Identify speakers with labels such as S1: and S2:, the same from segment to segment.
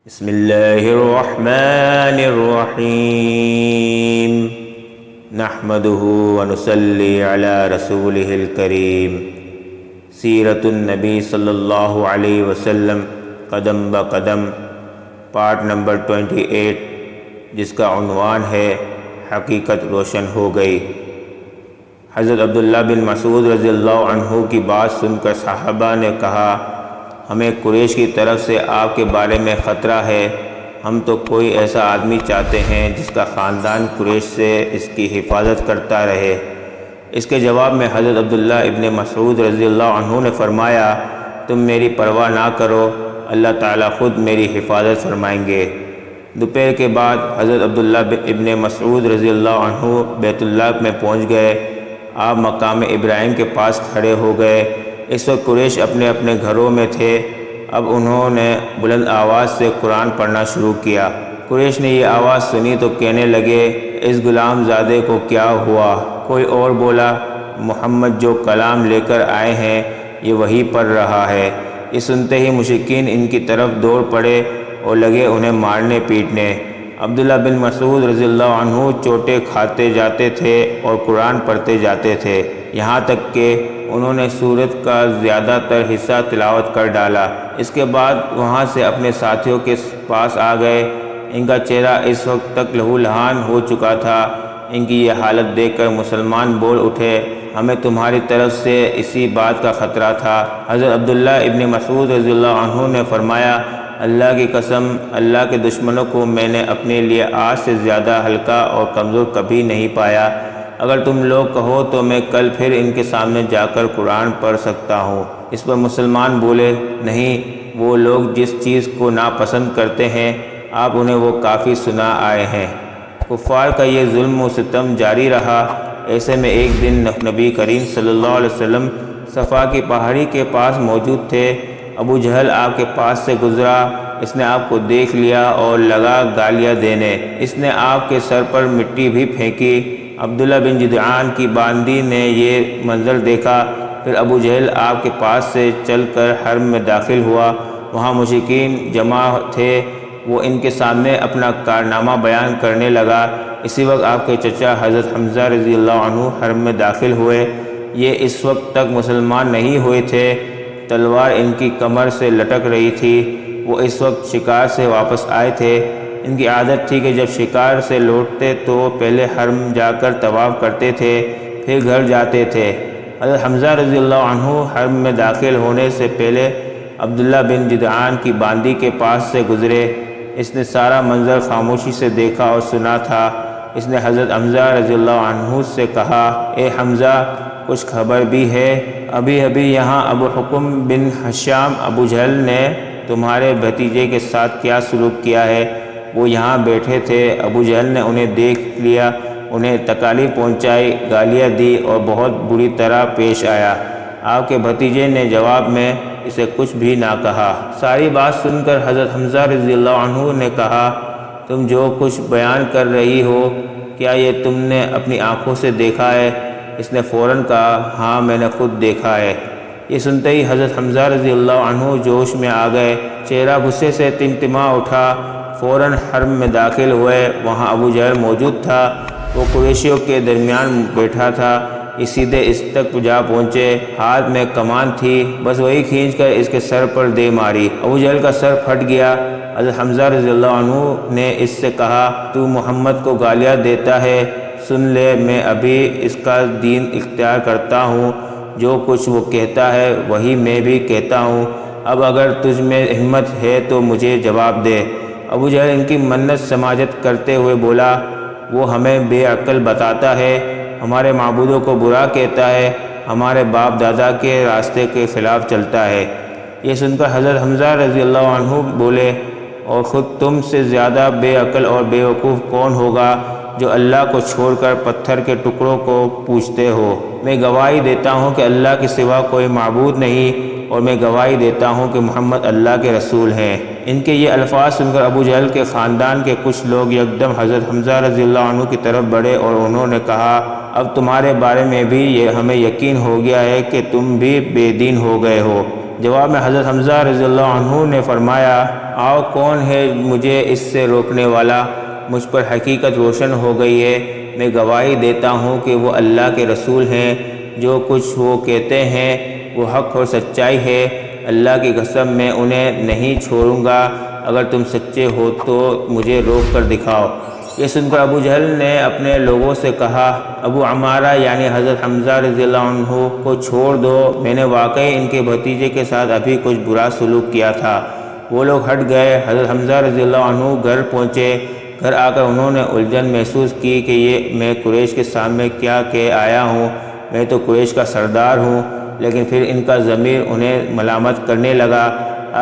S1: بسم اللہ الرحمن الرحیم نحمده ونصلی علی رسولہ الکریم سیرت النبی صلی اللہ علیہ وسلم قدم بقدم پارٹ نمبر 28 جس کا عنوان ہے حقیقت روشن ہو گئی۔ حضرت عبداللہ بن مسعود رضی اللہ عنہ کی بات سن کر صحابہ نے کہا، ہمیں قریش کی طرف سے آپ کے بارے میں خطرہ ہے، ہم تو کوئی ایسا آدمی چاہتے ہیں جس کا خاندان قریش سے اس کی حفاظت کرتا رہے۔ اس کے جواب میں حضرت عبداللہ ابن مسعود رضی اللہ عنہ نے فرمایا، تم میری پرواہ نہ کرو، اللہ تعالیٰ خود میری حفاظت فرمائیں گے۔ دوپہر کے بعد حضرت عبداللہ ابن مسعود رضی اللہ عنہ بیت اللہ میں پہنچ گئے۔ آپ مقام ابراہیم کے پاس کھڑے ہو گئے۔ اس وقت قریش اپنے اپنے گھروں میں تھے۔ اب انہوں نے بلند آواز سے قرآن پڑھنا شروع کیا۔ قریش نے یہ آواز سنی تو کہنے لگے، اس غلام زادے کو کیا ہوا؟ کوئی اور بولا، محمد جو کلام لے کر آئے ہیں یہ وہی پڑھ رہا ہے۔ یہ سنتے ہی مشرکین ان کی طرف دوڑ پڑے اور لگے انہیں مارنے پیٹنے۔ عبداللہ بن مسعود رضی اللہ عنہ چوٹیں کھاتے جاتے تھے اور قرآن پڑھتے جاتے تھے، یہاں تک کہ انہوں نے سورت کا زیادہ تر حصہ تلاوت کر ڈالا۔ اس کے بعد وہاں سے اپنے ساتھیوں کے پاس آ گئے۔ ان کا چہرہ اس وقت تک لہو لہان ہو چکا تھا۔ ان کی یہ حالت دیکھ کر مسلمان بول اٹھے، ہمیں تمہاری طرف سے اسی بات کا خطرہ تھا۔ حضرت عبداللہ ابن مسعود رضی اللہ عنہ نے فرمایا، اللہ کی قسم، اللہ کے دشمنوں کو میں نے اپنے لیے آج سے زیادہ ہلکا اور کمزور کبھی نہیں پایا۔ اگر تم لوگ کہو تو میں کل پھر ان کے سامنے جا کر قرآن پڑھ سکتا ہوں۔ اس پر مسلمان بولے، نہیں، وہ لوگ جس چیز کو ناپسند کرتے ہیں آپ انہیں وہ کافی سنا آئے ہیں۔ کفار کا یہ ظلم و ستم جاری رہا۔ ایسے میں ایک دن نبی کریم صلی اللہ علیہ وسلم صفا کی پہاڑی کے پاس موجود تھے۔ ابو جہل آپ کے پاس سے گزرا۔ اس نے آپ کو دیکھ لیا اور لگا گالیاں دینے۔ اس نے آپ کے سر پر مٹی بھی پھینکی۔ عبداللہ بن جدعان کی باندی نے یہ منظر دیکھا۔ پھر ابو جہل آپ کے پاس سے چل کر حرم میں داخل ہوا۔ وہاں مشرکین جمع تھے۔ وہ ان کے سامنے اپنا کارنامہ بیان کرنے لگا۔ اسی وقت آپ کے چچا حضرت حمزہ رضی اللہ عنہ حرم میں داخل ہوئے۔ یہ اس وقت تک مسلمان نہیں ہوئے تھے۔ تلوار ان کی کمر سے لٹک رہی تھی۔ وہ اس وقت شکار سے واپس آئے تھے۔ ان کی عادت تھی کہ جب شکار سے لوٹتے تو پہلے حرم جا کر طواف کرتے تھے، پھر گھر جاتے تھے۔ حضرت حمزہ رضی اللہ عنہ حرم میں داخل ہونے سے پہلے عبداللہ بن جدعان کی باندی کے پاس سے گزرے۔ اس نے سارا منظر خاموشی سے دیکھا اور سنا تھا۔ اس نے حضرت حمزہ رضی اللہ عنہ سے کہا، اے حمزہ، کچھ خبر بھی ہے؟ ابھی یہاں ابو حکم بن حشام ابو جہل نے تمہارے بھتیجے کے ساتھ کیا سلوک کیا ہے؟ وہ یہاں بیٹھے تھے۔ ابو جہل نے انہیں دیکھ لیا، انہیں تکالیف پہنچائی، گالیاں دی اور بہت بری طرح پیش آیا۔ آپ کے بھتیجے نے جواب میں اسے کچھ بھی نہ کہا۔ ساری بات سن کر حضرت حمزہ رضی اللہ عنہ نے کہا، تم جو کچھ بیان کر رہی ہو کیا یہ تم نے اپنی آنکھوں سے دیکھا ہے؟ اس نے فوراً کہا، ہاں میں نے خود دیکھا ہے۔ یہ سنتے ہی حضرت حمزہ رضی اللہ عنہ جوش میں آ گئے، چہرہ غصے سے تمتما اٹھا۔ فوراً حرم میں داخل ہوئے۔ وہاں ابو جہل موجود تھا۔ وہ قریشیوں کے درمیان بیٹھا تھا۔ یہ سیدھے اس تک جا پہنچے، ہاتھ میں کمان تھی، بس وہی کھینچ کر اس کے سر پر دے ماری۔ ابو جہل کا سر پھٹ گیا۔ حضرت حمزہ رضی اللہ عنہ نے اس سے کہا، تو محمد کو گالیاں دیتا ہے، سن لے، میں ابھی اس کا دین اختیار کرتا ہوں، جو کچھ وہ کہتا ہے وہی میں بھی کہتا ہوں، اب اگر تجھ میں ہمت ہے تو مجھے جواب دے۔ ابو جہل ان کی منت سماجت کرتے ہوئے بولا، وہ ہمیں بے عقل بتاتا ہے، ہمارے معبودوں کو برا کہتا ہے، ہمارے باپ دادا کے راستے کے خلاف چلتا ہے۔ یہ سن کر حضرت حمزہ رضی اللہ عنہ بولے، اور خود تم سے زیادہ بے عقل اور بے وقوف کون ہوگا جو اللہ کو چھوڑ کر پتھر کے ٹکڑوں کو پوجتے ہو؟ میں گواہی دیتا ہوں کہ اللہ کے سوا کوئی معبود نہیں، اور میں گواہی دیتا ہوں کہ محمد اللہ کے رسول ہیں۔ ان کے یہ الفاظ سن کر ابو جہل کے خاندان کے کچھ لوگ یکدم حضرت حمزہ رضی اللہ عنہ کی طرف بڑھے اور انہوں نے کہا، اب تمہارے بارے میں بھی ہمیں یقین ہو گیا ہے کہ تم بھی بے دین ہو گئے ہو۔ جواب میں حضرت حمزہ رضی اللہ عنہ نے فرمایا، آؤ کون ہے مجھے اس سے روکنے والا؟ مجھ پر حقیقت روشن ہو گئی ہے، میں گواہی دیتا ہوں کہ وہ اللہ کے رسول ہیں، جو کچھ وہ کہتے ہیں وہ حق اور سچائی ہے۔ اللہ کی قسم میں انہیں نہیں چھوڑوں گا، اگر تم سچے ہو تو مجھے روک کر دکھاؤ۔ یہ سن کر ابو جہل نے اپنے لوگوں سے کہا، ابو عمارہ یعنی حضرت حمزہ رضی اللہ عنہ کو چھوڑ دو، میں نے واقعی ان کے بھتیجے کے ساتھ ابھی کچھ برا سلوک کیا تھا۔ وہ لوگ ہٹ گئے۔ حضرت حمزہ رضی اللہ عنہ گھر پہنچے۔ گھر آ کر انہوں نے الجھن محسوس کی کہ یہ میں قریش کے سامنے کیا کہہ آیا ہوں، میں تو قریش کا سردار ہوں، لیکن پھر ان کا ضمیر انہیں ملامت کرنے لگا۔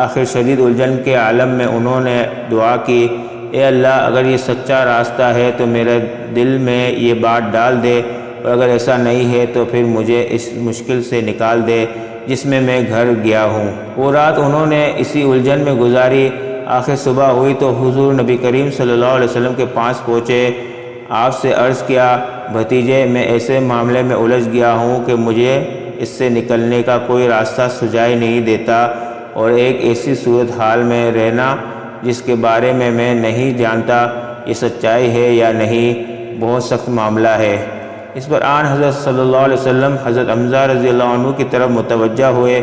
S1: آخر شدید الجھن کے عالم میں انہوں نے دعا کی، اے اللہ، اگر یہ سچا راستہ ہے تو میرے دل میں یہ بات ڈال دے، اور اگر ایسا نہیں ہے تو پھر مجھے اس مشکل سے نکال دے جس میں گھر گیا ہوں۔ وہ رات انہوں نے اسی الجھن میں گزاری۔ آخر صبح ہوئی تو حضور نبی کریم صلی اللہ علیہ وسلم کے پاس پہنچے۔ آپ سے عرض کیا، بھتیجے، میں ایسے معاملے میں الجھ گیا ہوں کہ مجھے اس سے نکلنے کا کوئی راستہ سجائی نہیں دیتا، اور ایک ایسی صورتحال میں رہنا جس کے بارے میں نہیں جانتا یہ سچائی ہے یا نہیں، بہت سخت معاملہ ہے۔ اس پر آن حضرت صلی اللہ علیہ وسلم حضرت حمزہ رضی اللہ عنہ کی طرف متوجہ ہوئے۔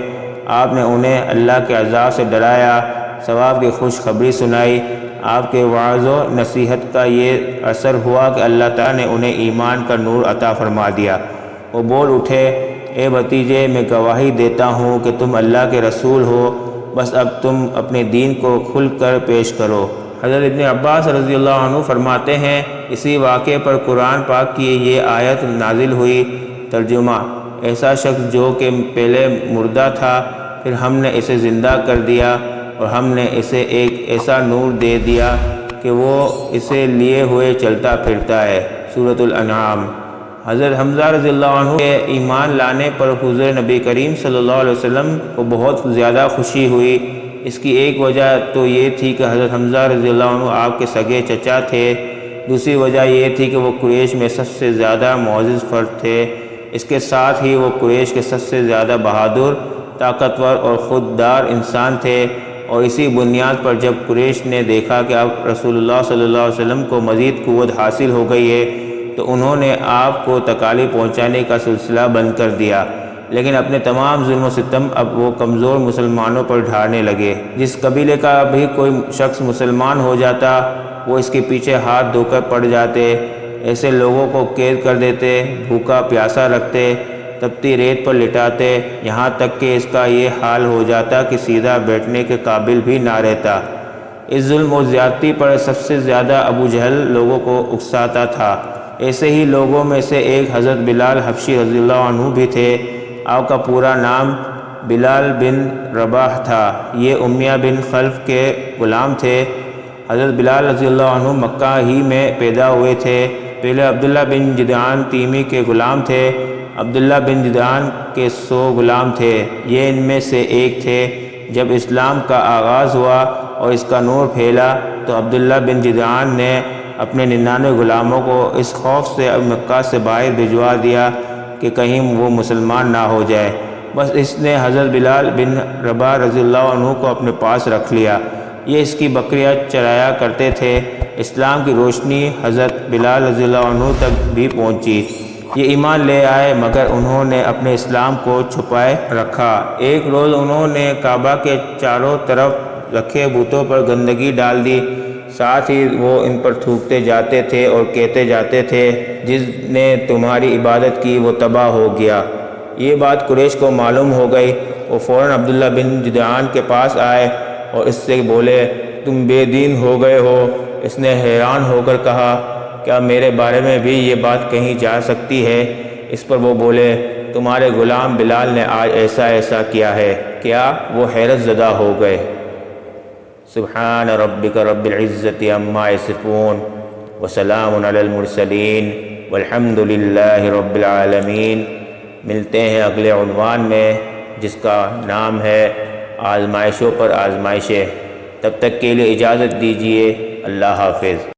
S1: آپ نے انہیں اللہ کے عذاب سے ڈرایا، ثواب کی خوشخبری سنائی۔ آپ کے وعظ و نصیحت کا یہ اثر ہوا کہ اللہ تعالیٰ نے انہیں ایمان کا نور عطا فرما دیا۔ وہ بول اٹھے، اے بھتیجے، میں گواہی دیتا ہوں کہ تم اللہ کے رسول ہو، بس اب تم اپنے دین کو کھل کر پیش کرو۔ حضرت ابن عباس رضی اللہ عنہ فرماتے ہیں، اسی واقعے پر قرآن پاک کی یہ آیت نازل ہوئی۔ ترجمہ: ایسا شخص جو کہ پہلے مردہ تھا، پھر ہم نے اسے زندہ کر دیا اور ہم نے اسے ایک ایسا نور دے دیا کہ وہ اسے لیے ہوئے چلتا پھرتا ہے۔ سورۃ الانعام۔ حضرت حمزہ رضی اللہ عنہ کے ایمان لانے پر حضور نبی کریم صلی اللہ علیہ وسلم کو بہت زیادہ خوشی ہوئی۔ اس کی ایک وجہ تو یہ تھی کہ حضرت حمزہ رضی اللہ عنہ آپ کے سگے چچا تھے، دوسری وجہ یہ تھی کہ وہ قریش میں سب سے زیادہ معزز فرد تھے۔ اس کے ساتھ ہی وہ قریش کے سب سے زیادہ بہادر، طاقتور اور خوددار انسان تھے، اور اسی بنیاد پر جب قریش نے دیکھا کہ اب رسول اللہ صلی اللہ علیہ وسلم کو مزید قوت حاصل ہو گئی ہے تو انہوں نے آپ کو تکالیف پہنچانے کا سلسلہ بند کر دیا، لیکن اپنے تمام ظلم و ستم اب وہ کمزور مسلمانوں پر ڈھانے لگے۔ جس قبیلے کا بھی کوئی شخص مسلمان ہو جاتا، وہ اس کے پیچھے ہاتھ دھو کر پڑ جاتے، ایسے لوگوں کو قید کر دیتے، بھوکا پیاسا رکھتے، تپتی ریت پر لٹاتے، یہاں تک کہ اس کا یہ حال ہو جاتا کہ سیدھا بیٹھنے کے قابل بھی نہ رہتا۔ اس ظلم و زیادتی پر سب سے زیادہ ابو جہل لوگوں کو اکساتا تھا۔ ایسے ہی لوگوں میں سے ایک حضرت بلال حبشی رضی اللہ عنہ بھی تھے۔ آپ کا پورا نام بلال بن رباح تھا۔ یہ امیہ بن خلف کے غلام تھے۔ حضرت بلال رضی اللہ عنہ مکہ ہی میں پیدا ہوئے تھے۔ پہلے عبداللہ بن جدعان تیمی کے غلام تھے۔ عبداللہ بن جدعان کے 100 غلام تھے، یہ ان میں سے ایک تھے۔ جب اسلام کا آغاز ہوا اور اس کا نور پھیلا تو عبداللہ بن جدعان نے اپنے 99 غلاموں کو اس خوف سے مکہ سے باہر بھجوا دیا کہ کہیں وہ مسلمان نہ ہو جائے۔ بس اس نے حضرت بلال بن رباح رضی اللہ عنہ کو اپنے پاس رکھ لیا۔ یہ اس کی بکریاں چرایا کرتے تھے۔ اسلام کی روشنی حضرت بلال رضی اللہ عنہ تک بھی پہنچی۔ یہ ایمان لے آئے، مگر انہوں نے اپنے اسلام کو چھپائے رکھا۔ ایک روز انہوں نے کعبہ کے چاروں طرف رکھے بتوں پر گندگی ڈال دی، ساتھ ہی وہ ان پر تھوکتے جاتے تھے اور کہتے جاتے تھے، جس نے تمہاری عبادت کی وہ تباہ ہو گیا۔ یہ بات قریش کو معلوم ہو گئی۔ وہ فوراً عبداللہ بن جدعان کے پاس آئے اور اس سے بولے، تم بے دین ہو گئے ہو۔ اس نے حیران ہو کر کہا، کیا میرے بارے میں بھی یہ بات کہی جا سکتی ہے؟ اس پر وہ بولے، تمہارے غلام بلال نے آج ایسا ایسا کیا ہے۔ کیا؟ وہ حیرت زدہ ہو گئے۔ سبحان ربک رب العزت عما یصفون وسلام علی المرسلین والحمد للہ رب العالمین۔ ملتے ہیں اگلے عنوان میں، جس کا نام ہے آزمائشوں پر آزمائشیں۔ تب تک کے لیے اجازت دیجیے، اللہ حافظ۔